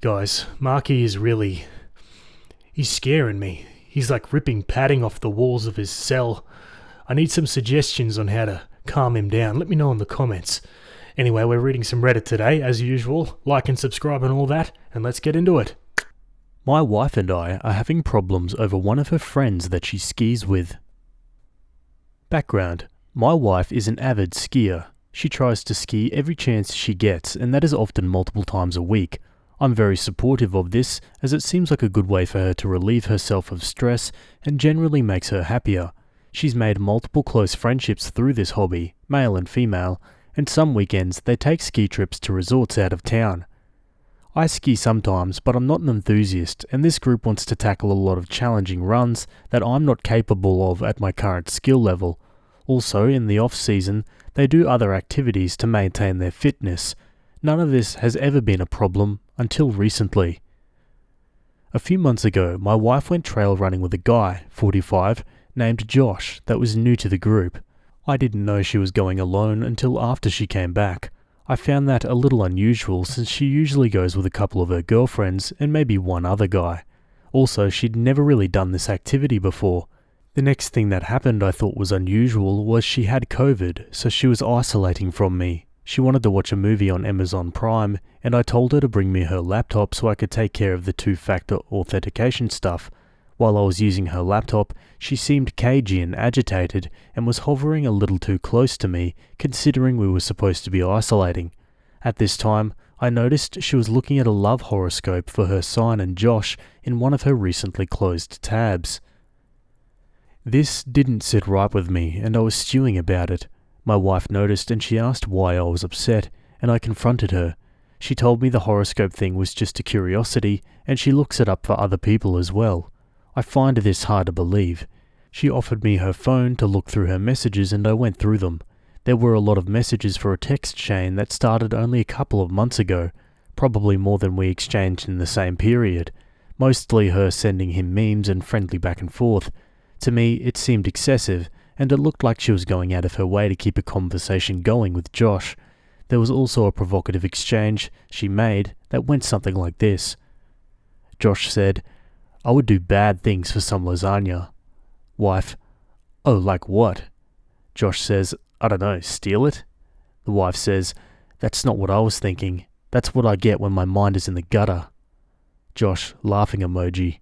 Guys, Marky is really... he's scaring me. He's like ripping padding off the walls of his cell. I need some suggestions on how to calm him down. Let me know in the comments. Anyway, we're reading some Reddit today, as usual. Like and subscribe and all that, and let's get into it. My wife and I are having problems over one of her friends that she skis with. Background: my wife is an avid skier. She tries to ski every chance she gets, and that is often multiple times a week. I'm very supportive of this, as it seems like a good way for her to relieve herself of stress and generally makes her happier. She's made multiple close friendships through this hobby, male and female, and some weekends they take ski trips to resorts out of town. I ski sometimes, but I'm not an enthusiast, and this group wants to tackle a lot of challenging runs that I'm not capable of at my current skill level. Also, in the off-season, they do other activities to maintain their fitness. None of this has ever been a problem until recently. A few months ago, my wife went trail running with a guy, 45, named Josh, that was new to the group. I didn't know she was going alone until after she came back. I found that a little unusual since she usually goes with a couple of her girlfriends and maybe one other guy. Also, she'd never really done this activity before. The next thing that happened I thought was unusual was she had COVID, so she was isolating from me. She wanted to watch a movie on Amazon Prime, and I told her to bring me her laptop so I could take care of the two-factor authentication stuff. While I was using her laptop, she seemed cagey and agitated and was hovering a little too close to me, considering we were supposed to be isolating. At this time, I noticed she was looking at a love horoscope for her sign and Josh in one of her recently closed tabs. This didn't sit right with me, and I was stewing about it. My wife noticed and she asked why I was upset, and I confronted her. She told me the horoscope thing was just a curiosity, and she looks it up for other people as well. I find this hard to believe. She offered me her phone to look through her messages, and I went through them. There were a lot of messages for a text chain that started only a couple of months ago, probably more than we exchanged in the same period. Mostly her sending him memes and friendly back and forth. To me, it seemed excessive, and it looked like she was going out of her way to keep a conversation going with Josh. There was also a provocative exchange she made that went something like this. Josh said, "I would do bad things for some lasagna." Wife, "Oh, like what?" Josh says, "I don't know, steal it?" The wife says, "That's not what I was thinking. That's what I get when my mind is in the gutter." Josh, laughing emoji.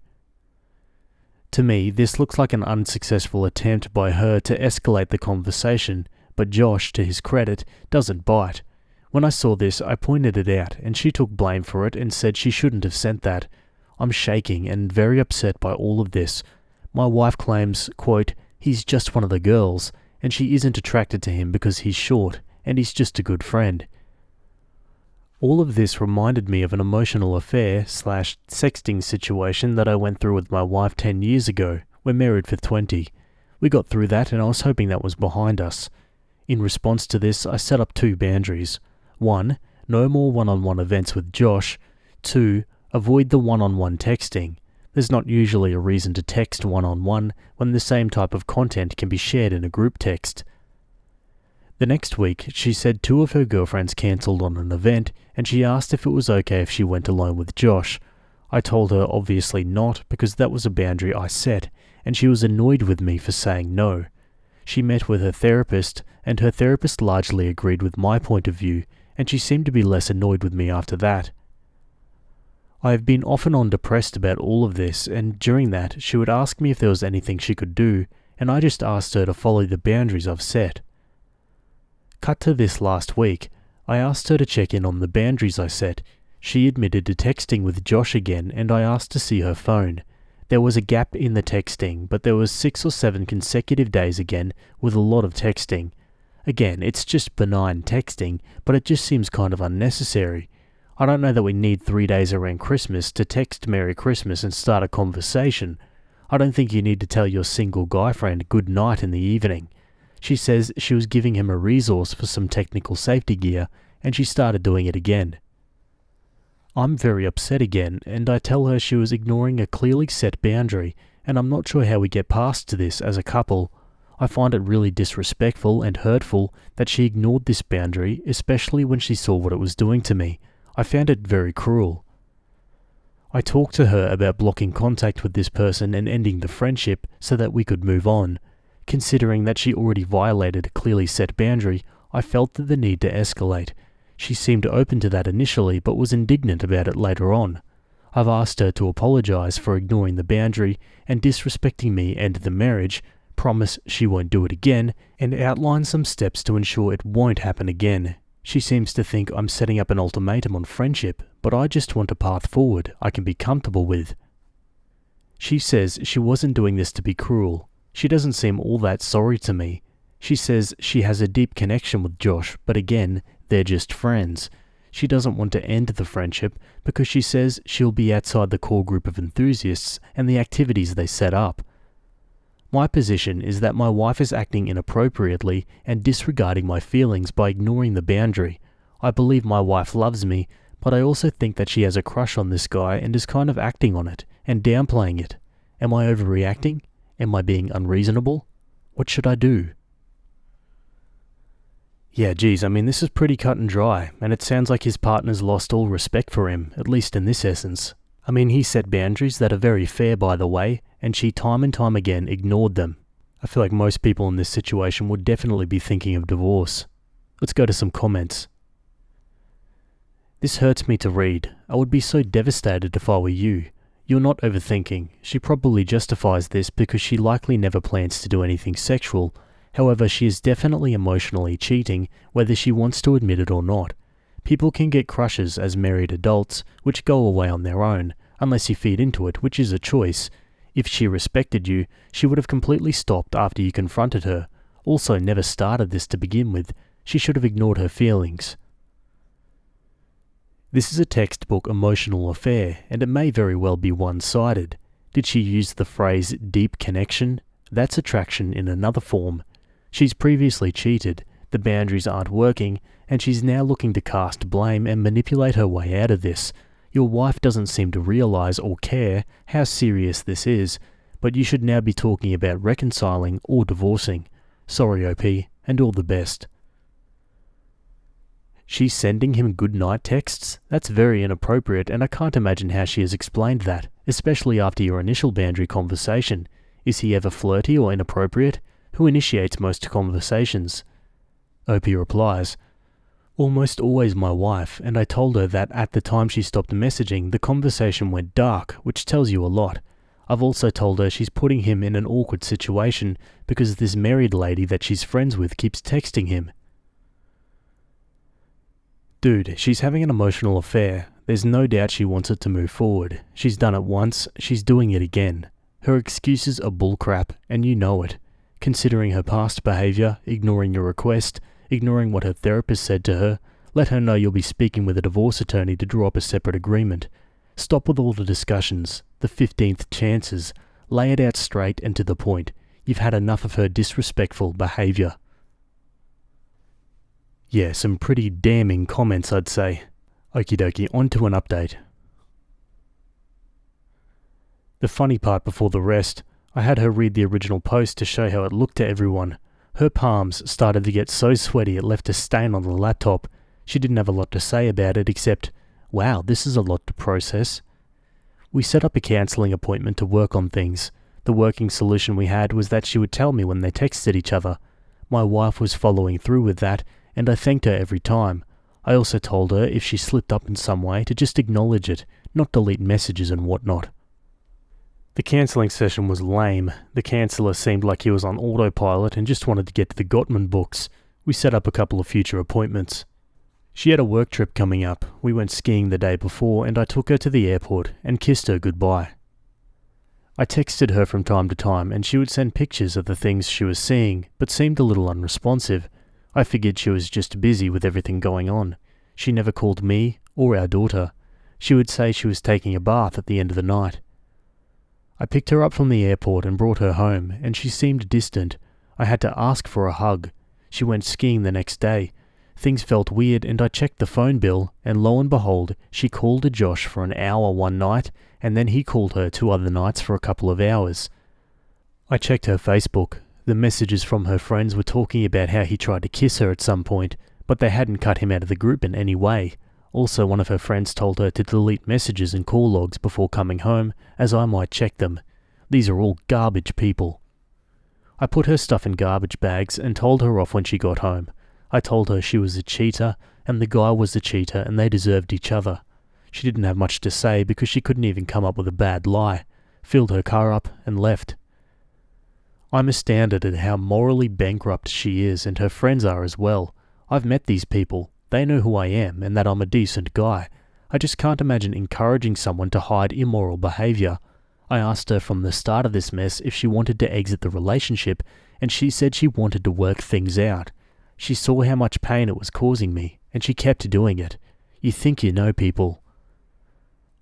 To me, this looks like an unsuccessful attempt by her to escalate the conversation, but Josh, to his credit, doesn't bite. When I saw this, I pointed it out, and she took blame for it and said she shouldn't have sent that. I'm shaking and very upset by all of this. My wife claims, quote, "He's just one of the girls, and she isn't attracted to him because he's short, and he's just a good friend." All of this reminded me of an emotional affair/sexting situation that I went through with my wife 10 years ago. We're married for 20. We got through that, and I was hoping that was behind us. In response to this, I set up 2 boundaries. 1. No more one-on-one events with Josh. 2. Avoid the one-on-one texting. There's not usually a reason to text one-on-one when the same type of content can be shared in a group text. The next week, she said 2 of her girlfriends cancelled on an event, and she asked if it was okay if she went alone with Josh. I told her obviously not, because that was a boundary I set, and she was annoyed with me for saying no. She met with her therapist, and her therapist largely agreed with my point of view, and she seemed to be less annoyed with me after that. I have been off and on depressed about all of this, and during that, she would ask me if there was anything she could do, and I just asked her to follow the boundaries I've set. Cut to this last week, I asked her to check in on the boundaries I set. She admitted to texting with Josh again, and I asked to see her phone. There was a gap in the texting, but there was 6 or 7 consecutive days again with a lot of texting. Again, it's just benign texting, but it just seems kind of unnecessary. I don't know that we need 3 days around Christmas to text Merry Christmas and start a conversation. I don't think you need to tell your single guy friend good night in the evening. She says she was giving him a resource for some technical safety gear, and she started doing it again. I'm very upset again, and I tell her she was ignoring a clearly set boundary, and I'm not sure how we get past this as a couple. I find it really disrespectful and hurtful that she ignored this boundary, especially when she saw what it was doing to me. I found it very cruel. I talked to her about blocking contact with this person and ending the friendship so that we could move on. Considering that she already violated a clearly set boundary, I felt the need to escalate. She seemed open to that initially but was indignant about it later on. I've asked her to apologize for ignoring the boundary and disrespecting me and the marriage, promise she won't do it again, and outline some steps to ensure it won't happen again. She seems to think I'm setting up an ultimatum on friendship, but I just want a path forward I can be comfortable with. She says she wasn't doing this to be cruel. She doesn't seem all that sorry to me. She says she has a deep connection with Josh, but again, they're just friends. She doesn't want to end the friendship because she says she'll be outside the core group of enthusiasts and the activities they set up. My position is that my wife is acting inappropriately and disregarding my feelings by ignoring the boundary. I believe my wife loves me, but I also think that she has a crush on this guy and is kind of acting on it and downplaying it. Am I overreacting? Am I being unreasonable? What should I do? Yeah, geez, this is pretty cut and dry, and it sounds like his partner's lost all respect for him, at least in this essence. He set boundaries that are very fair, by the way, and she time and time again ignored them. I feel like most people in this situation would definitely be thinking of divorce. Let's go to some comments. This hurts me to read. I would be so devastated if I were you. You're not overthinking. She probably justifies this because she likely never plans to do anything sexual. However, she is definitely emotionally cheating, whether she wants to admit it or not. People can get crushes as married adults, which go away on their own, unless you feed into it, which is a choice. If she respected you, she would have completely stopped after you confronted her. Also, never started this to begin with. She should have ignored her feelings. This is a textbook emotional affair, and it may very well be one-sided. Did she use the phrase deep connection? That's attraction in another form. She's previously cheated, the boundaries aren't working, and she's now looking to cast blame and manipulate her way out of this. Your wife doesn't seem to realize or care how serious this is, but you should now be talking about reconciling or divorcing. Sorry, OP, and all the best. She's sending him goodnight texts? That's very inappropriate, and I can't imagine how she has explained that, especially after your initial boundary conversation. Is he ever flirty or inappropriate? Who initiates most conversations? OP replies, almost always my wife, and I told her that at the time she stopped messaging, the conversation went dark, which tells you a lot. I've also told her she's putting him in an awkward situation because this married lady that she's friends with keeps texting him. Dude, she's having an emotional affair. There's no doubt she wants it to move forward. She's done it once, she's doing it again. Her excuses are bullcrap, and you know it. Considering her past behaviour, ignoring your request, ignoring what her therapist said to her, let her know you'll be speaking with a divorce attorney to draw up a separate agreement. Stop with all the discussions, the 15th chances. Lay it out straight and to the point. You've had enough of her disrespectful behaviour. Yeah, some pretty damning comments, I'd say. Okie dokie, on to an update. The funny part before the rest, I had her read the original post to show how it looked to everyone. Her palms started to get so sweaty it left a stain on the laptop. She didn't have a lot to say about it except, wow, this is a lot to process. We set up a counselling appointment to work on things. The working solution we had was that she would tell me when they texted each other. My wife was following through with that, and I thanked her every time. I also told her if she slipped up in some way to just acknowledge it, not delete messages and whatnot. The counselling session was lame. The counsellor seemed like he was on autopilot and just wanted to get to the Gottman books. We set up a couple of future appointments. She had a work trip coming up. We went skiing the day before and I took her to the airport and kissed her goodbye. I texted her from time to time and she would send pictures of the things she was seeing, but seemed a little unresponsive. I figured she was just busy with everything going on. She never called me or our daughter. She would say she was taking a bath at the end of the night. I picked her up from the airport and brought her home, and she seemed distant. I had to ask for a hug. She went skiing the next day. Things felt weird and I checked the phone bill, and lo and behold, she called to Josh for an hour one night, and then he called her 2 other nights for a couple of hours. I checked her Facebook. The messages from her friends were talking about how he tried to kiss her at some point, but they hadn't cut him out of the group in any way. Also, one of her friends told her to delete messages and call logs before coming home, as I might check them. These are all garbage people. I put her stuff in garbage bags and told her off when she got home. I told her she was a cheater, and the guy was a cheater, and they deserved each other. She didn't have much to say because she couldn't even come up with a bad lie, filled her car up and left. I'm astounded at how morally bankrupt she is, and her friends are as well. I've met these people. They know who I am and that I'm a decent guy. I just can't imagine encouraging someone to hide immoral behaviour. I asked her from the start of this mess if she wanted to exit the relationship, and she said she wanted to work things out. She saw how much pain it was causing me, and she kept doing it. You think you know people.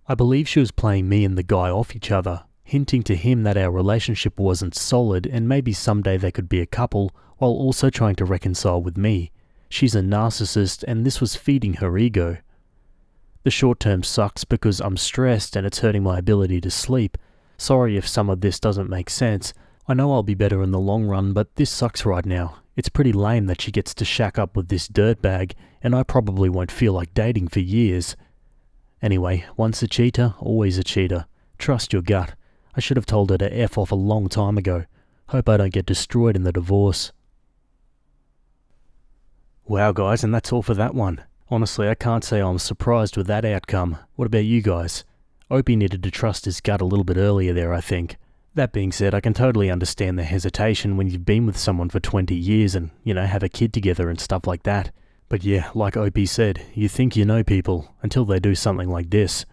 I believe she was playing me and the guy off each other, hinting to him that our relationship wasn't solid and maybe someday they could be a couple, while also trying to reconcile with me. She's a narcissist, and this was feeding her ego. The short term sucks because I'm stressed and it's hurting my ability to sleep. Sorry if some of this doesn't make sense. I know I'll be better in the long run, but this sucks right now. It's pretty lame that she gets to shack up with this dirtbag, and I probably won't feel like dating for years. Anyway, once a cheater, always a cheater. Trust your gut. I should have told her to F off a long time ago. Hope I don't get destroyed in the divorce. Wow guys, and that's all for that one. Honestly, I can't say I'm surprised with that outcome. What about you guys? Opie needed to trust his gut a little bit earlier there, I think. That being said, I can totally understand the hesitation when you've been with someone for 20 years and, have a kid together and stuff like that. But yeah, like Opie said, you think you know people until they do something like this.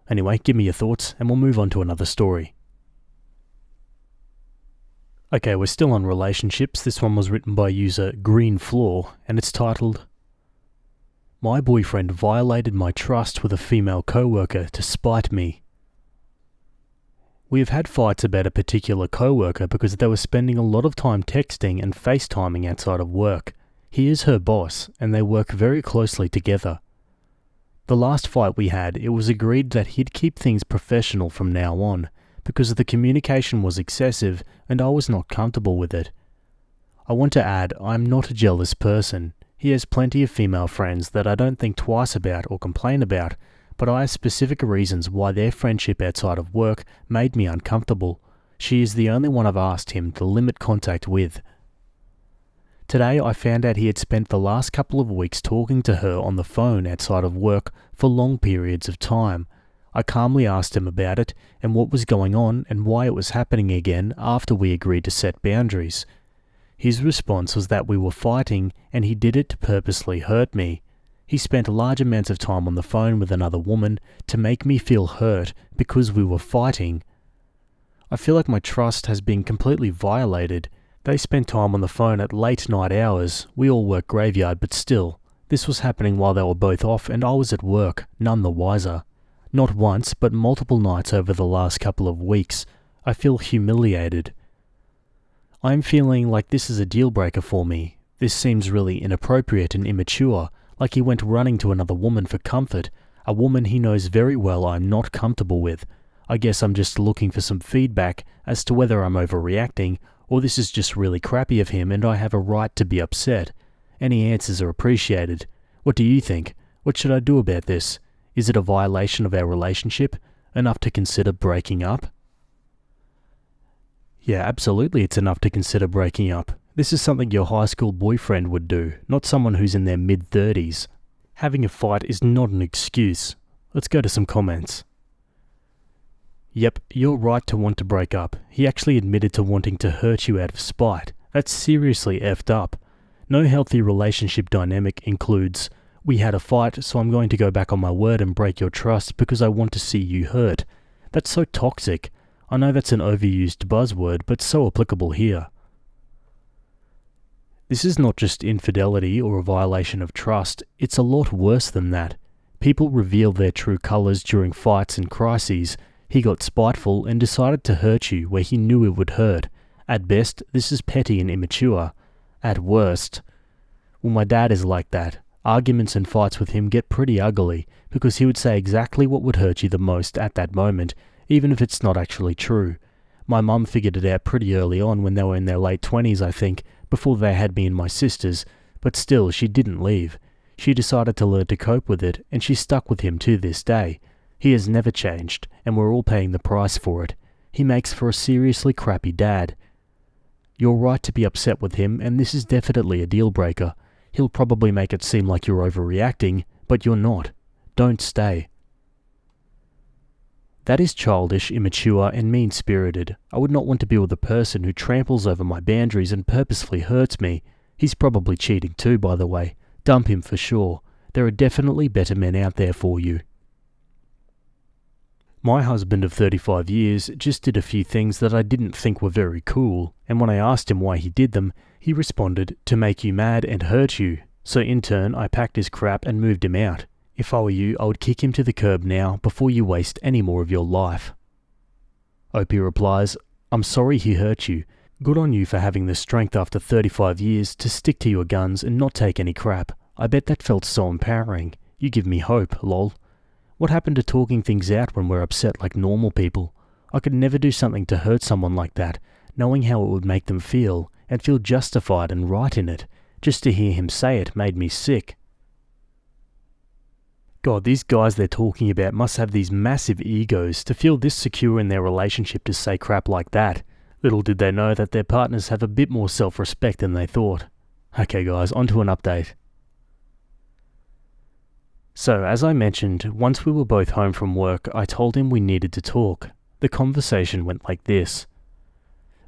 Anyway, give me your thoughts and we'll move on to another story. Okay, we're still on relationships. This one was written by user Green Floor and it's titled, "My boyfriend violated my trust with a female co-worker to spite me. We have had fights about a particular co-worker because they were spending a lot of time texting and FaceTiming outside of work. He is her boss, and they work very closely together. The last fight we had, it was agreed that he'd keep things professional from now on, because the communication was excessive and I was not comfortable with it. I want to add, I'm not a jealous person. He has plenty of female friends that I don't think twice about or complain about, but I have specific reasons why their friendship outside of work made me uncomfortable. She is the only one I've asked him to limit contact with. Today I found out he had spent the last couple of weeks talking to her on the phone outside of work for long periods of time. I calmly asked him about it and what was going on and why it was happening again after we agreed to set boundaries. His response was that we were fighting and he did it to purposely hurt me. He spent large amounts of time on the phone with another woman to make me feel hurt because we were fighting. I feel like my trust has been completely violated. They spent time on the phone at late night hours. We all work graveyard, but still, this was happening while they were both off and I was at work, none the wiser. Not once, but multiple nights over the last couple of weeks. I feel humiliated. I'm feeling like this is a deal breaker for me. This seems really inappropriate and immature, like he went running to another woman for comfort, a woman he knows very well I'm not comfortable with. I guess I'm just looking for some feedback as to whether I'm overreacting, or this is just really crappy of him and I have a right to be upset. Any answers are appreciated. What do you think? What should I do about this? Is it a violation of our relationship? Enough to consider breaking up? Yeah, absolutely it's enough to consider breaking up. This is something your high school boyfriend would do, not someone who's in their mid-30s. Having a fight is not an excuse. Let's go to some comments. Yep, you're right to want to break up. He actually admitted to wanting to hurt you out of spite. That's seriously effed up. No healthy relationship dynamic includes, we had a fight, so I'm going to go back on my word and break your trust because I want to see you hurt. That's so toxic. I know that's an overused buzzword, but so applicable here. This is not just infidelity or a violation of trust, it's a lot worse than that. People reveal their true colours during fights and crises. He got spiteful and decided to hurt you where he knew it would hurt. At best, this is petty and immature. At worst, well, my dad is like that. Arguments and fights with him get pretty ugly because he would say exactly what would hurt you the most at that moment, even if it's not actually true. My mum figured it out pretty early on when they were in their late 20s, I think, before they had me and my sisters, but still, she didn't leave. She decided to learn to cope with it, and she's stuck with him to this day. He has never changed, and we're all paying the price for it. He makes for a seriously crappy dad. You're right to be upset with him, and this is definitely a deal breaker. He'll probably make it seem like you're overreacting, but you're not. Don't stay. That is childish, immature, and mean-spirited. I would not want to be with a person who tramples over my boundaries and purposefully hurts me. He's probably cheating too, by the way. Dump him for sure. There are definitely better men out there for you. My husband of 35 years just did a few things that I didn't think were very cool, and when I asked him why he did them, he responded, to make you mad and hurt you. So in turn, I packed his crap and moved him out. If I were you, I would kick him to the curb now before you waste any more of your life. Opie replies, I'm sorry he hurt you. Good on you for having the strength after 35 years to stick to your guns and not take any crap. I bet that felt so empowering. You give me hope, lol. What happened to talking things out when we're upset like normal people? I could never do something to hurt someone like that, knowing how it would make them feel, and feel justified and right in it. Just to hear him say it made me sick. God, these guys they're talking about must have these massive egos to feel this secure in their relationship to say crap like that. Little did they know that their partners have a bit more self-respect than they thought. Okay guys, on to an update. So, as I mentioned, once we were both home from work, I told him we needed to talk. The conversation went like this.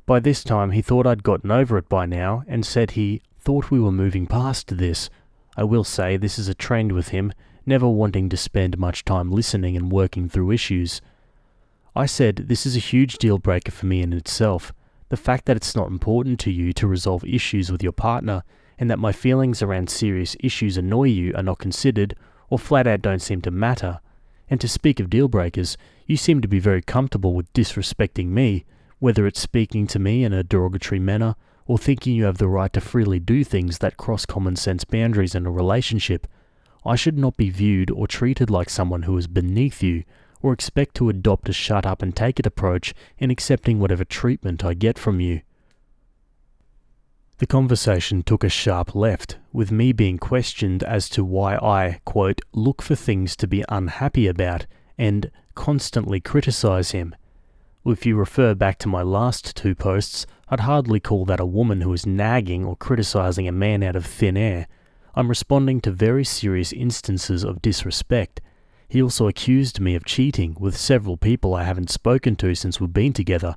By this time, he thought I'd gotten over it by now, and said he thought we were moving past this. I will say this is a trend with him, never wanting to spend much time listening and working through issues. I said this is a huge deal breaker for me in itself. The fact that it's not important to you to resolve issues with your partner, and that my feelings around serious issues annoy you are not considered, or flat out don't seem to matter. And to speak of deal breakers, you seem to be very comfortable with disrespecting me, whether it's speaking to me in a derogatory manner, or thinking you have the right to freely do things that cross common sense boundaries in a relationship. I should not be viewed or treated like someone who is beneath you, or expect to adopt a shut up and take it approach in accepting whatever treatment I get from you. The conversation took a sharp left, with me being questioned as to why I, quote, look for things to be unhappy about, and constantly criticize him. If you refer back to my last two posts, I'd hardly call that a woman who is nagging or criticizing a man out of thin air. I'm responding to very serious instances of disrespect. He also accused me of cheating with several people I haven't spoken to since we've been together.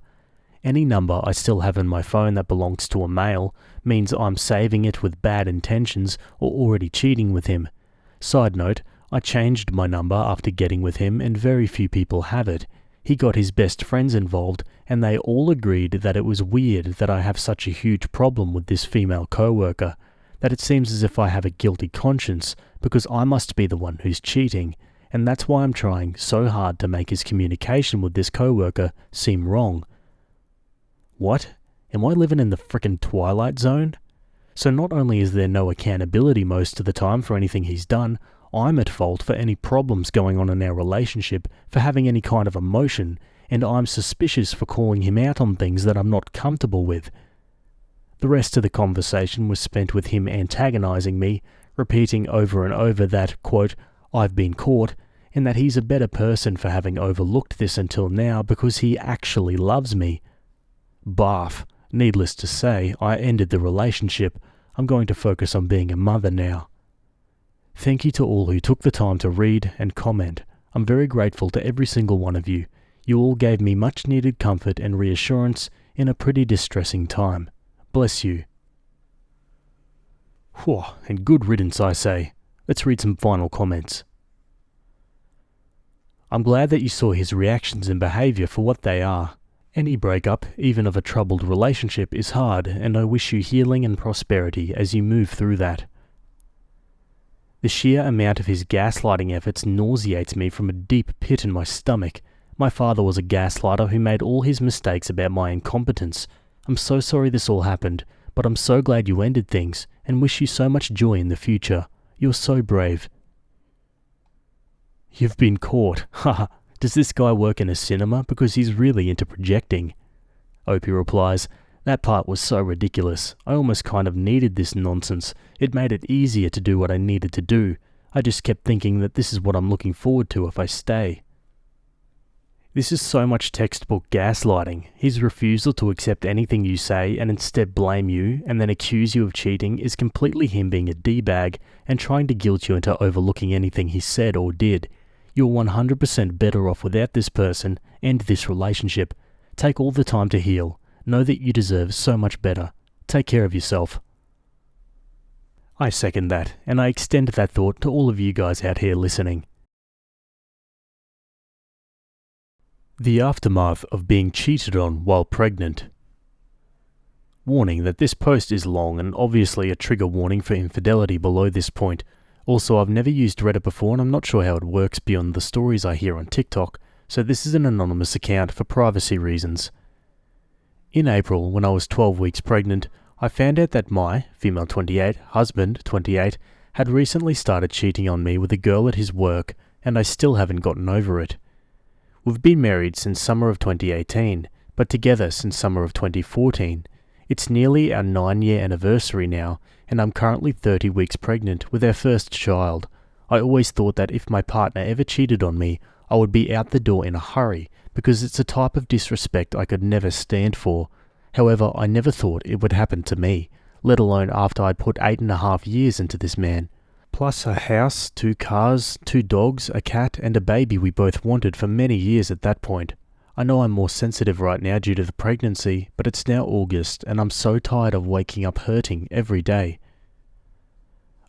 Any number I still have in my phone that belongs to a male means I'm saving it with bad intentions or already cheating with him. Side note, I changed my number after getting with him and very few people have it. He got his best friends involved and they all agreed that it was weird that I have such a huge problem with this female co-worker, that it seems as if I have a guilty conscience because I must be the one who's cheating, and that's why I'm trying so hard to make his communication with this co-worker seem wrong. What? Am I living in the frickin' Twilight Zone? So not only is there no accountability most of the time for anything he's done, I'm at fault for any problems going on in our relationship, for having any kind of emotion, and I'm suspicious for calling him out on things that I'm not comfortable with. The rest of the conversation was spent with him antagonizing me, repeating over and over that, quote, I've been caught, and that he's a better person for having overlooked this until now because he actually loves me. Barf. Needless to say, I ended the relationship. I'm going to focus on being a mother now. Thank you to all who took the time to read and comment. I'm very grateful to every single one of you. You all gave me much needed comfort and reassurance in a pretty distressing time. Bless you. Whew, and good riddance, I say. Let's read some final comments. I'm glad that you saw his reactions and behaviour for what they are. Any breakup, even of a troubled relationship, is hard, and I wish you healing and prosperity as you move through that. The sheer amount of his gaslighting efforts nauseates me from a deep pit in my stomach. My father was a gaslighter who made all his mistakes about my incompetence. I'm so sorry this all happened, but I'm so glad you ended things, and wish you so much joy in the future. You're so brave. You've been caught. Haha. Does this guy work in a cinema? Because he's really into projecting. Opie replies, That part was so ridiculous. I almost kind of needed this nonsense. It made it easier to do what I needed to do. I just kept thinking that this is what I'm looking forward to if I stay. This is so much textbook gaslighting. His refusal to accept anything you say and instead blame you and then accuse you of cheating is completely him being a D-bag and trying to guilt you into overlooking anything he said or did. You're 100% better off without this person and this relationship. Take all the time to heal. Know that you deserve so much better. Take care of yourself. I second that, and I extend that thought to all of you guys out here listening. The aftermath of being cheated on while pregnant. Warning that this post is long and obviously a trigger warning for infidelity below this point. Also, I've never used Reddit before and I'm not sure how it works beyond the stories I hear on TikTok, so this is an anonymous account for privacy reasons. In April, when I was 12 weeks pregnant, I found out that my, female 28, husband, 28, had recently started cheating on me with a girl at his work, and I still haven't gotten over it. We've been married since summer of 2018, but together since summer of 2014. It's nearly our 9-year anniversary now, and I'm currently 30 weeks pregnant with our first child. I always thought that if my partner ever cheated on me, I would be out the door in a hurry, because it's a type of disrespect I could never stand for. However, I never thought it would happen to me, let alone after I'd put 8.5 years into this man. Plus a house, 2 cars, 2 dogs, a cat, and a baby we both wanted for many years at that point. I know I'm more sensitive right now due to the pregnancy, but it's now August and I'm so tired of waking up hurting every day.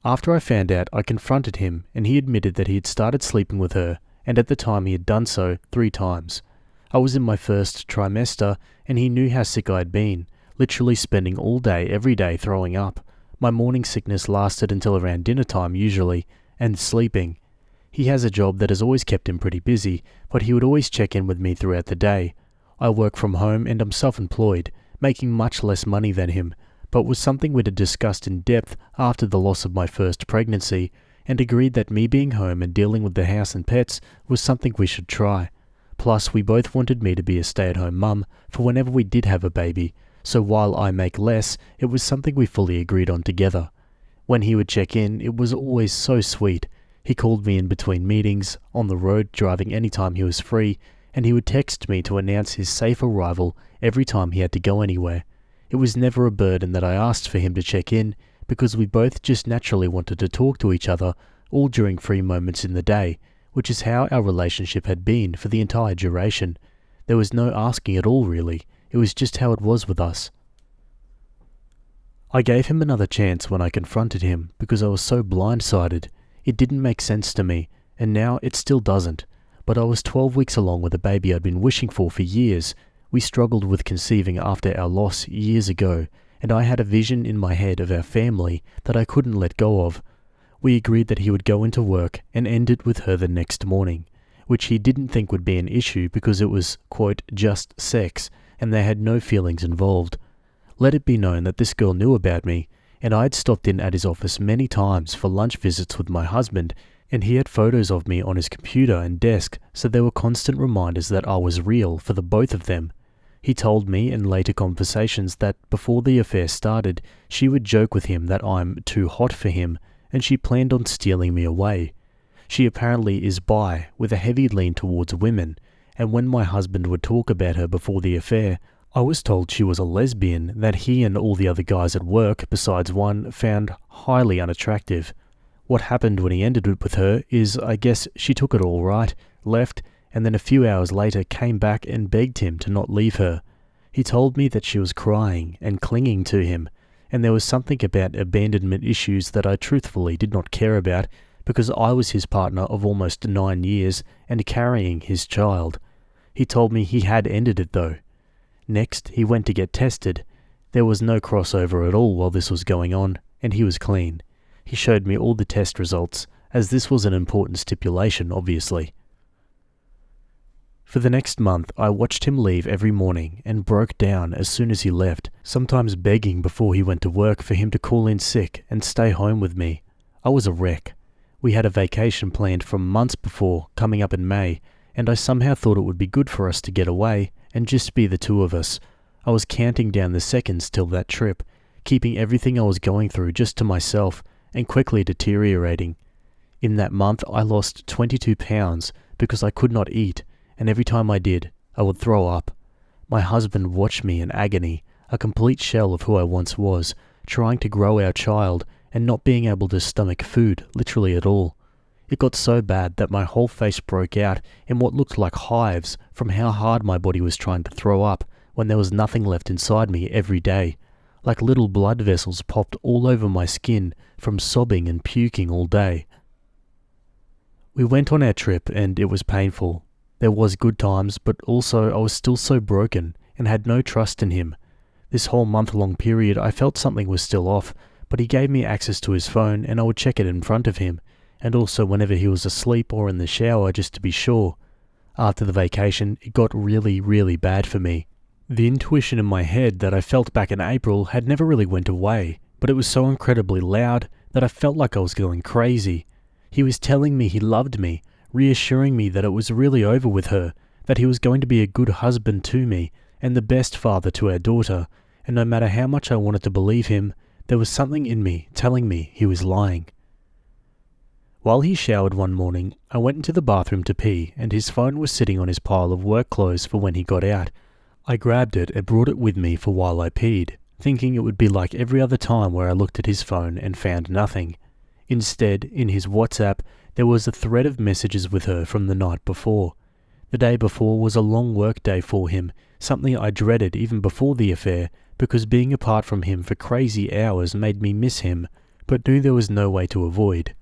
After I found out, I confronted him and he admitted that he had started sleeping with her, and at the time he had done so 3 times. I was in my first trimester and he knew how sick I had been, literally spending all day every day throwing up. My morning sickness lasted until around dinner time usually, and sleeping. He has a job that has always kept him pretty busy, but he would always check in with me throughout the day. I work from home and I'm self-employed, making much less money than him, but was something we'd had discussed in depth after the loss of my first pregnancy, and agreed that me being home and dealing with the house and pets was something we should try. Plus, we both wanted me to be a stay-at-home mum for whenever we did have a baby, so while I make less, it was something we fully agreed on together. When he would check in, it was always so sweet. He called me in between meetings, on the road driving anytime he was free, and he would text me to announce his safe arrival every time he had to go anywhere. It was never a burden that I asked for him to check in, because we both just naturally wanted to talk to each other, all during free moments in the day, which is how our relationship had been for the entire duration. There was no asking at all really. It was just how it was with us. I gave him another chance when I confronted him because I was so blindsided. It didn't make sense to me, and now it still doesn't. But I was 12 weeks along with a baby I'd been wishing for years. We struggled with conceiving after our loss years ago, and I had a vision in my head of our family that I couldn't let go of. We agreed that he would go into work and end it with her the next morning, which he didn't think would be an issue because it was, quote, just sex, and they had no feelings involved. Let it be known that this girl knew about me, and I had stopped in at his office many times for lunch visits with my husband, and he had photos of me on his computer and desk, so there were constant reminders that I was real for the both of them. He told me in later conversations that before the affair started, she would joke with him that I'm too hot for him, and she planned on stealing me away. She apparently is bi, with a heavy lean towards women, and when my husband would talk about her before the affair, I was told she was a lesbian that he and all the other guys at work, besides one, found highly unattractive. What happened when he ended it with her is, I guess, she took it all right, left, and then a few hours later came back and begged him to not leave her. He told me that she was crying and clinging to him, and there was something about abandonment issues that I truthfully did not care about because I was his partner of almost 9 years and carrying his child. He told me he had ended it though. Next, he went to get tested. There was no crossover at all while this was going on, and he was clean. He showed me all the test results, as this was an important stipulation, obviously. For the next month, I watched him leave every morning and broke down as soon as he left, sometimes begging before he went to work for him to call in sick and stay home with me. I was a wreck. We had a vacation planned from months before, coming up in May, and I somehow thought it would be good for us to get away and just be the two of us. I was counting down the seconds till that trip, keeping everything I was going through just to myself and quickly deteriorating. In that month, I lost 22 pounds because I could not eat, and every time I did, I would throw up. My husband watched me in agony, a complete shell of who I once was, trying to grow our child and not being able to stomach food literally at all. It got so bad that my whole face broke out in what looked like hives from how hard my body was trying to throw up when there was nothing left inside me every day. Like little blood vessels popped all over my skin from sobbing and puking all day. We went on our trip and it was painful. There was good times, but also I was still so broken and had no trust in him. This whole month-long period I felt something was still off, but he gave me access to his phone and I would check it in front of him, and also whenever he was asleep or in the shower just to be sure. After the vacation, it got really, really bad for me. The intuition in my head that I felt back in April had never really went away, but it was so incredibly loud that I felt like I was going crazy. He was telling me he loved me, reassuring me that it was really over with her, that he was going to be a good husband to me and the best father to our daughter, and no matter how much I wanted to believe him, there was something in me telling me he was lying. While he showered one morning, I went into the bathroom to pee and his phone was sitting on his pile of work clothes for when he got out. I grabbed it and brought it with me for while I peed, thinking it would be like every other time where I looked at his phone and found nothing. Instead, in his WhatsApp, there was a thread of messages with her from the night before. The day before was a long work day for him, something I dreaded even before the affair, because being apart from him for crazy hours made me miss him, but knew there was no way to avoid.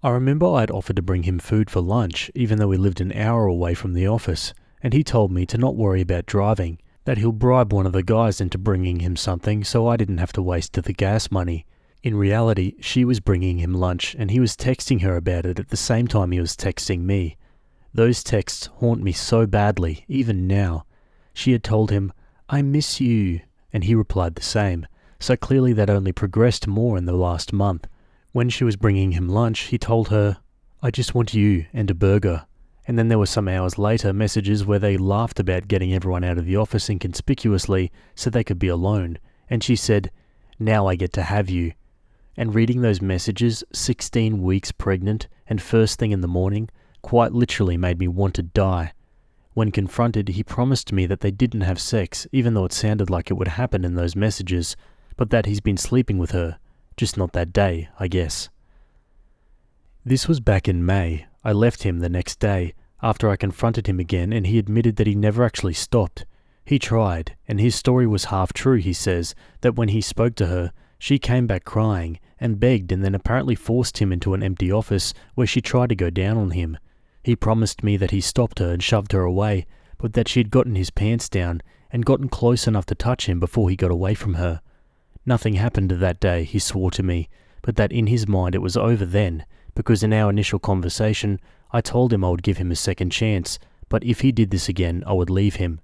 I remember I'd offered to bring him food for lunch, even though we lived an hour away from the office, and he told me to not worry about driving, that he'll bribe one of the guys into bringing him something so I didn't have to waste the gas money. In reality, she was bringing him lunch and he was texting her about it at the same time he was texting me. Those texts haunt me so badly, even now. She had told him, "I miss you," and he replied the same, so clearly that only progressed more in the last month. When she was bringing him lunch, he told her, "I just want you and a burger." And then there were some hours later messages where they laughed about getting everyone out of the office inconspicuously so they could be alone, and she said, "Now I get to have you." And reading those messages, 16 weeks pregnant and first thing in the morning, quite literally made me want to die. When confronted, he promised me that they didn't have sex, even though it sounded like it would happen in those messages, but that he's been sleeping with her. Just not that day, I guess. This was back in May. I left him the next day, after I confronted him again, and he admitted that he never actually stopped. He tried, and his story was half true. He says that when he spoke to her, she came back crying and begged and then apparently forced him into an empty office where she tried to go down on him. He promised me that he stopped her and shoved her away, but that she had gotten his pants down and gotten close enough to touch him before he got away from her. Nothing happened that day, he swore to me, but that in his mind it was over then, because in our initial conversation, I told him I would give him a second chance, but if he did this again, I would leave him.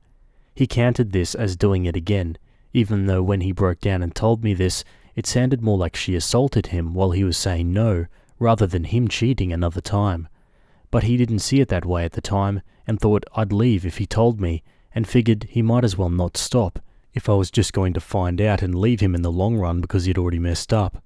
He countered this as doing it again, even though when he broke down and told me this, it sounded more like she assaulted him while he was saying no, rather than him cheating another time. But he didn't see it that way at the time, and thought I'd leave if he told me, and figured he might as well not stop, if I was just going to find out and leave him in the long run because he'd already messed up.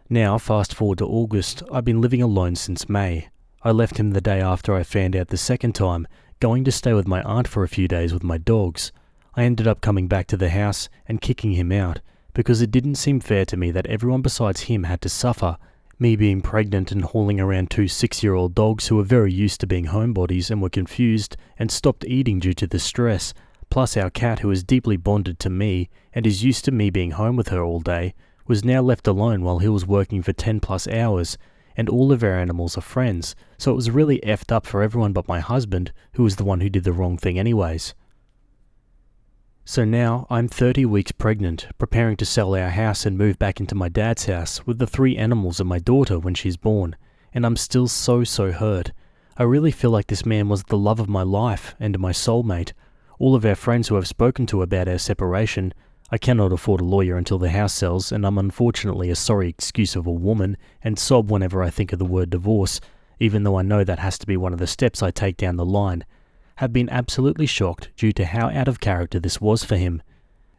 Now, fast forward to August, I've been living alone since May. I left him the day after I found out the second time, going to stay with my aunt for a few days with my dogs. I ended up coming back to the house and kicking him out, because it didn't seem fair to me that everyone besides him had to suffer, me being pregnant and hauling around 2 6-year-old dogs who were very used to being homebodies and were confused and stopped eating due to the stress, plus our cat who is deeply bonded to me and is used to me being home with her all day, was now left alone while he was working for 10 plus hours, and all of our animals are friends, so it was really effed up for everyone but my husband, who was the one who did the wrong thing anyways. So now I'm 30 weeks pregnant, preparing to sell our house and move back into my dad's house with the 3 animals and my daughter when she's born, and I'm still so hurt. I really feel like this man was the love of my life and my soulmate. All of our friends who I've spoken to about our separation, I cannot afford a lawyer until the house sells, and I'm unfortunately a sorry excuse of a woman and sob whenever I think of the word divorce, even though I know that has to be one of the steps I take down the line, have been absolutely shocked due to how out of character this was for him.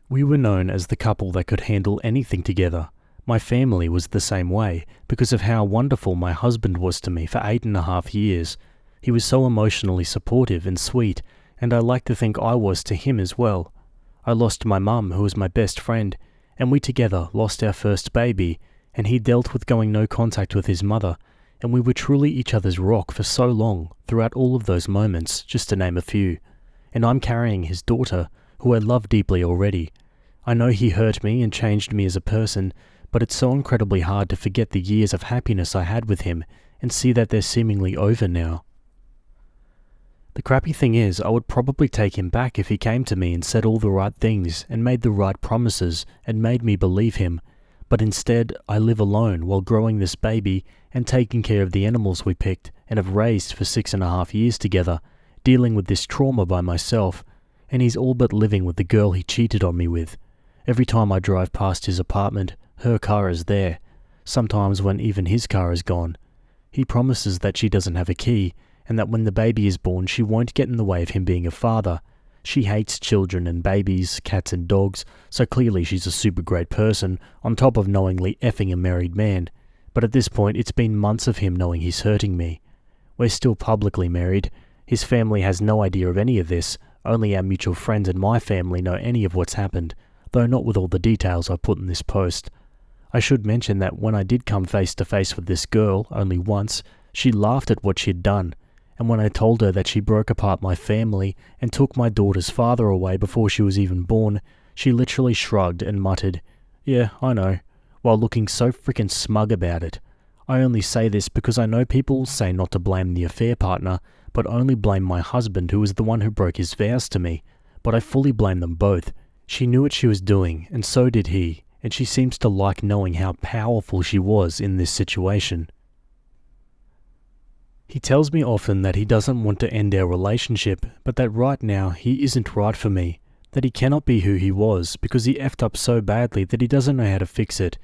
We were known as the couple that could handle anything together. My family was the same way because of how wonderful my husband was to me for 8.5 years. He was so emotionally supportive and sweet, and I like to think I was to him as well. I lost my mum, who was my best friend, and we together lost our first baby, and he dealt with going no contact with his mother, and we were truly each other's rock for so long throughout all of those moments, just to name a few. And I'm carrying his daughter, who I love deeply already. I know he hurt me and changed me as a person, but it's so incredibly hard to forget the years of happiness I had with him and see that they're seemingly over now. The crappy thing is, I would probably take him back if he came to me and said all the right things and made the right promises and made me believe him. But instead, I live alone while growing this baby and taking care of the animals we picked and have raised for 6.5 years together, dealing with this trauma by myself, and he's all but living with the girl he cheated on me with. Every time I drive past his apartment, her car is there, sometimes when even his car is gone. He promises that she doesn't have a key, and that when the baby is born she won't get in the way of him being a father. She hates children and babies, cats and dogs, so clearly she's a super great person, on top of knowingly effing a married man. But at this point it's been months of him knowing he's hurting me. We're still publicly married. His family has no idea of any of this, only our mutual friends and my family know any of what's happened, though not with all the details I put in this post. I should mention that when I did come face to face with this girl, only once, she laughed at what she'd done, and when I told her that she broke apart my family and took my daughter's father away before she was even born, she literally shrugged and muttered, "Yeah, I know," while looking so frickin' smug about it. I only say this because I know people say not to blame the affair partner, but only blame my husband, who was the one who broke his vows to me. But I fully blame them both. She knew what she was doing, and so did he, and she seems to like knowing how powerful she was in this situation. He tells me often that he doesn't want to end our relationship, but that right now he isn't right for me, that he cannot be who he was because he effed up so badly that he doesn't know how to fix it.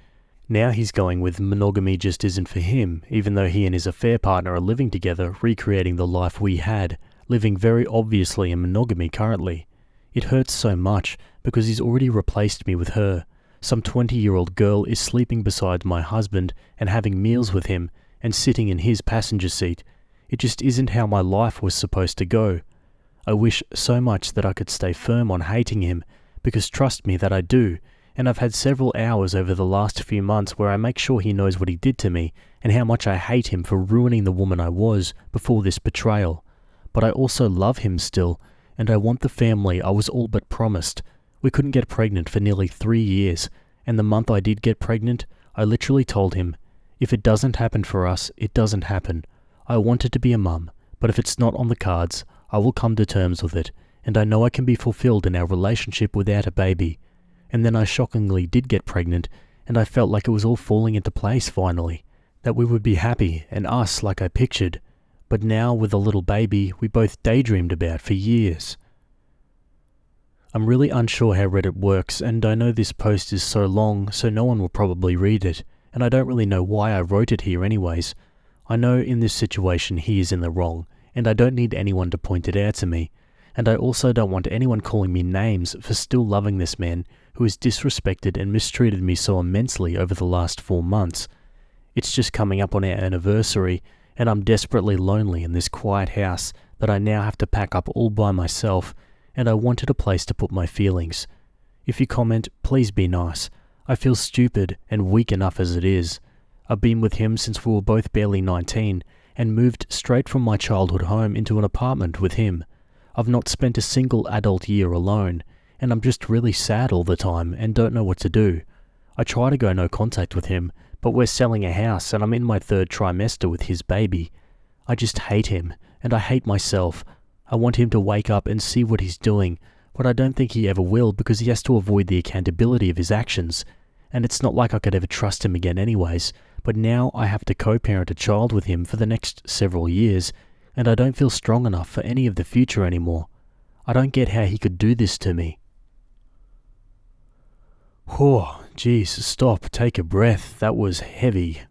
Now he's going with monogamy just isn't for him, even though he and his affair partner are living together, recreating the life we had, living very obviously in monogamy currently. It hurts so much because he's already replaced me with her. Some 20-year-old girl is sleeping beside my husband and having meals with him and sitting in his passenger seat. It just isn't how my life was supposed to go. I wish so much that I could stay firm on hating him, because trust me that I do, and I've had several hours over the last few months where I make sure he knows what he did to me and how much I hate him for ruining the woman I was before this betrayal. But I also love him still, and I want the family I was all but promised. We couldn't get pregnant for nearly 3 years, and the month I did get pregnant, I literally told him, if it doesn't happen for us, it doesn't happen. I wanted to be a mum, but if it's not on the cards, I will come to terms with it, and I know I can be fulfilled in our relationship without a baby. And then I shockingly did get pregnant, and I felt like it was all falling into place finally, that we would be happy and us like I pictured. But now with a little baby we both daydreamed about for years. I'm really unsure how Reddit works, and I know this post is so long so no one will probably read it, and I don't really know why I wrote it here anyways. I know in this situation he is in the wrong, and I don't need anyone to point it out to me, and I also don't want anyone calling me names for still loving this man who has disrespected and mistreated me so immensely over the last 4 months. It's just coming up on our anniversary, and I'm desperately lonely in this quiet house that I now have to pack up all by myself, and I wanted a place to put my feelings. If you comment, please be nice. I feel stupid and weak enough as it is. I've been with him since we were both barely 19, and moved straight from my childhood home into an apartment with him. I've not spent a single adult year alone, and I'm just really sad all the time and don't know what to do. I try to go no contact with him, but we're selling a house and I'm in my 3rd trimester with his baby. I just hate him, and I hate myself. I want him to wake up and see what he's doing, but I don't think he ever will because he has to avoid the accountability of his actions. And it's not like I could ever trust him again anyways, but now I have to co-parent a child with him for the next several years, and I don't feel strong enough for any of the future anymore. I don't get how he could do this to me. Oh, geez, stop, take a breath, that was heavy.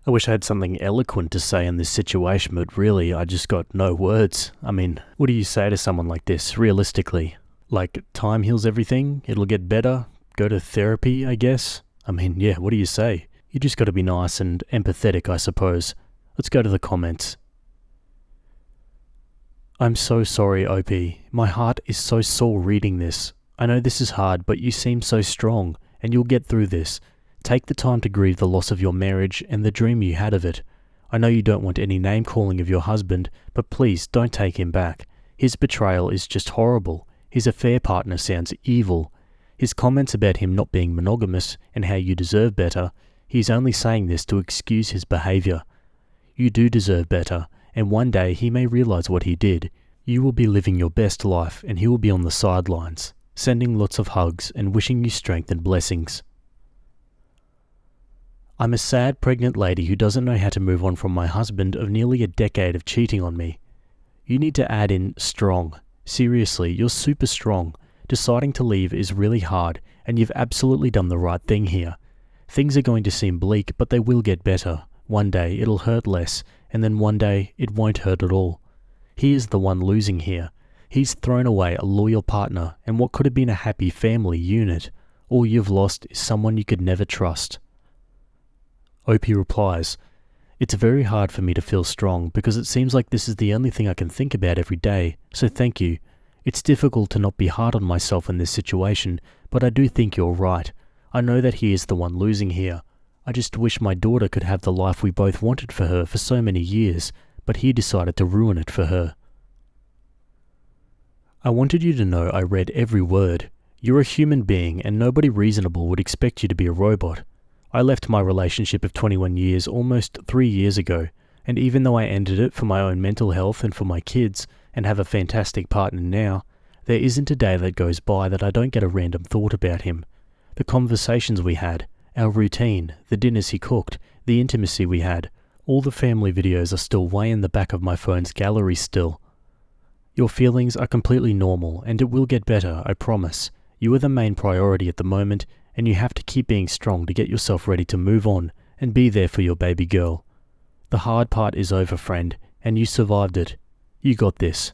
I wish I had something eloquent to say in this situation, but really, I just got no words. I mean, what do you say to someone like this, realistically? Like, time heals everything, it'll get better, go to therapy, I guess? I mean, yeah, what do you say? You just gotta be nice and empathetic, I suppose. Let's go to the comments. I'm so sorry, OP. My heart is so sore reading this. I know this is hard, but you seem so strong, and you'll get through this. Take the time to grieve the loss of your marriage and the dream you had of it. I know you don't want any name calling of your husband, but please don't take him back. His betrayal is just horrible. His affair partner sounds evil. His comments about him not being monogamous and how you deserve better, he's only saying this to excuse his behaviour. You do deserve better, and one day he may realise what he did. You will be living your best life and he will be on the sidelines, sending lots of hugs and wishing you strength and blessings. I'm a sad pregnant lady who doesn't know how to move on from my husband of nearly a decade of cheating on me. You need to add in strong. Seriously, you're super strong. Deciding to leave is really hard, and you've absolutely done the right thing here. Things are going to seem bleak, but they will get better. One day it'll hurt less, and then one day it won't hurt at all. He is the one losing here. He's thrown away a loyal partner and what could have been a happy family unit. All you've lost is someone you could never trust. OP replies, It's very hard for me to feel strong because it seems like this is the only thing I can think about every day, so thank you. It's difficult to not be hard on myself in this situation, but I do think you're right. I know that he is the one losing here. I just wish my daughter could have the life we both wanted for her for so many years, but he decided to ruin it for her. I wanted you to know I read every word. You're a human being and nobody reasonable would expect you to be a robot. I left my relationship of 21 years almost 3 years ago, and even though I ended it for my own mental health and for my kids, and have a fantastic partner now, there isn't a day that goes by that I don't get a random thought about him. The conversations we had, our routine, the dinners he cooked, the intimacy we had, all the family videos are still way in the back of my phone's gallery still. Your feelings are completely normal, and it will get better, I promise. You are the main priority at the moment, and you have to keep being strong to get yourself ready to move on and be there for your baby girl. The hard part is over, friend, and you survived it. You got this.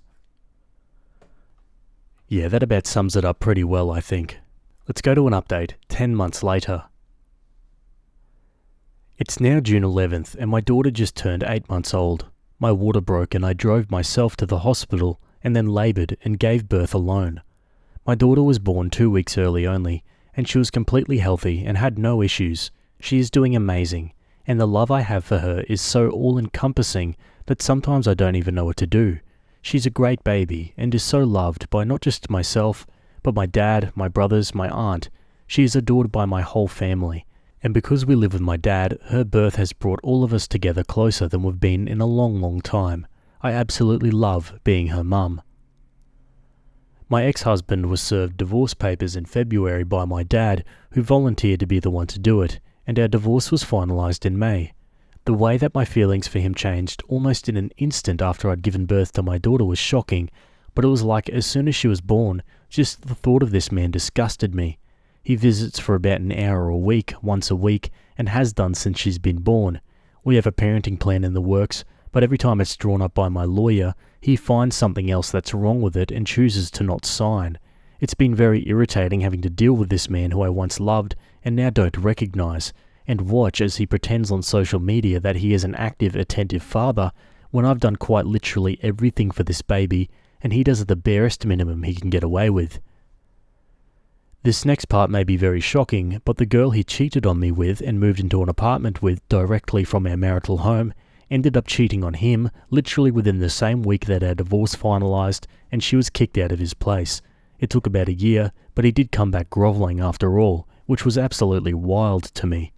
Yeah, that about sums it up pretty well, I think. Let's go to an update 10 months later. It's now June 11th and my daughter just turned 8 months old. My water broke and I drove myself to the hospital and then laboured and gave birth alone. My daughter was born 2 weeks early only, and she was completely healthy and had no issues. She is doing amazing, and the love I have for her is so all-encompassing that sometimes I don't even know what to do. She's a great baby and is so loved by not just myself, but my dad, my brothers, my aunt. She is adored by my whole family, and because we live with my dad, her birth has brought all of us together closer than we've been in a long, long time. I absolutely love being her mum. My ex-husband was served divorce papers in February by my dad, who volunteered to be the one to do it, and our divorce was finalised in May. The way that my feelings for him changed almost in an instant after I'd given birth to my daughter was shocking, but it was like as soon as she was born, just the thought of this man disgusted me. He visits for about an hour a week, once a week, and has done since she's been born. We have a parenting plan in the works, but every time it's drawn up by my lawyer, he finds something else that's wrong with it and chooses to not sign. It's been very irritating having to deal with this man who I once loved and now don't recognise, and watch as he pretends on social media that he is an active, attentive father when I've done quite literally everything for this baby and he does the barest minimum he can get away with. This next part may be very shocking, but the girl he cheated on me with and moved into an apartment with directly from our marital home ended up cheating on him literally within the same week that our divorce finalised, and she was kicked out of his place. It took about a year, but he did come back grovelling after all, which was absolutely wild to me.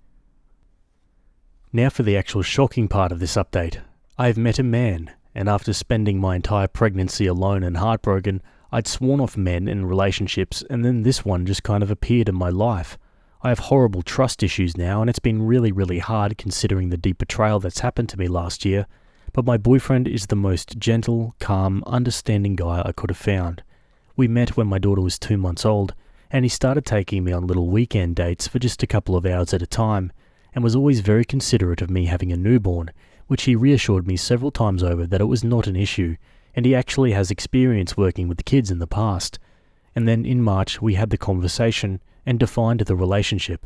Now for the actual shocking part of this update. I have met a man, and after spending my entire pregnancy alone and heartbroken, I'd sworn off men and relationships, and then this one just kind of appeared in my life. I have horrible trust issues now, and it's been really, really hard considering the deep betrayal that's happened to me last year, but my boyfriend is the most gentle, calm, understanding guy I could have found. We met when my daughter was 2 months old, and he started taking me on little weekend dates for just a couple of hours at a time, and was always very considerate of me having a newborn, which he reassured me several times over that it was not an issue, and he actually has experience working with kids in the past. And then in March we had the conversation and defined the relationship.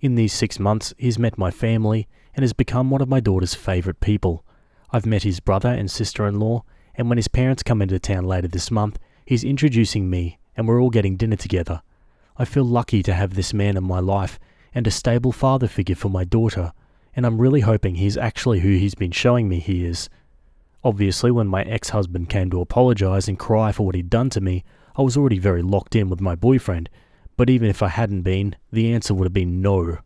In these 6 months he's met my family and has become one of my daughter's favourite people. I've met his brother and sister-in-law, and when his parents come into town later this month, he's introducing me and we're all getting dinner together. I feel lucky to have this man in my life and a stable father figure for my daughter, and I'm really hoping he's actually who he's been showing me he is. Obviously, when my ex-husband came to apologise and cry for what he'd done to me, I was already very locked in with my boyfriend, but even if I hadn't been, the answer would have been no.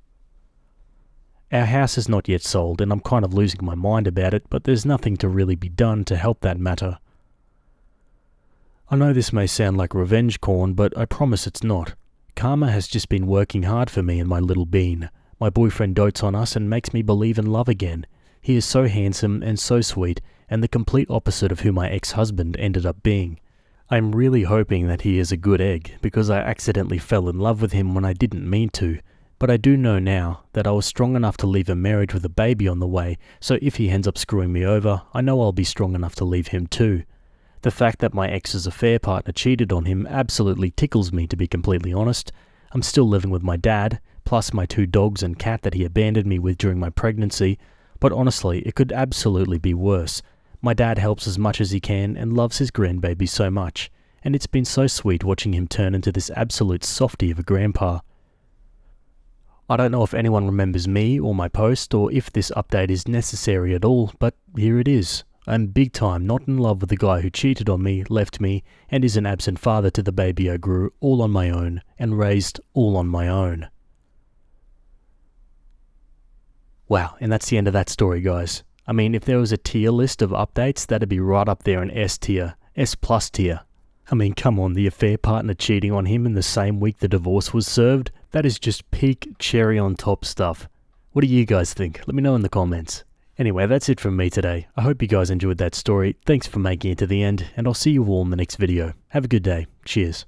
Our house is not yet sold, and I'm kind of losing my mind about it, but there's nothing to really be done to help that matter. I know this may sound like revenge corn, but I promise it's not. Karma has just been working hard for me and my little bean. My boyfriend dotes on us and makes me believe in love again. He is so handsome and so sweet, and the complete opposite of who my ex-husband ended up being. I'm really hoping that he is a good egg, because I accidentally fell in love with him when I didn't mean to. But I do know now that I was strong enough to leave a marriage with a baby on the way, so if he ends up screwing me over, I know I'll be strong enough to leave him too. The fact that my ex's affair partner cheated on him absolutely tickles me, to be completely honest. I'm still living with my dad, plus my 2 dogs and cat that he abandoned me with during my pregnancy, but honestly, it could absolutely be worse. My dad helps as much as he can and loves his grandbaby so much, and it's been so sweet watching him turn into this absolute softie of a grandpa. I don't know if anyone remembers me or my post, or if this update is necessary at all, but here it is. I'm big time not in love with the guy who cheated on me, left me, and is an absent father to the baby I grew all on my own, and raised all on my own. Wow, and that's the end of that story, guys. I mean, if there was a tier list of updates, that'd be right up there in S tier, S plus tier. I mean, come on, the affair partner cheating on him in the same week the divorce was served? That is just peak cherry on top stuff. What do you guys think? Let me know in the comments. Anyway, that's it from me today. I hope you guys enjoyed that story. Thanks for making it to the end, and I'll see you all in the next video. Have a good day. Cheers.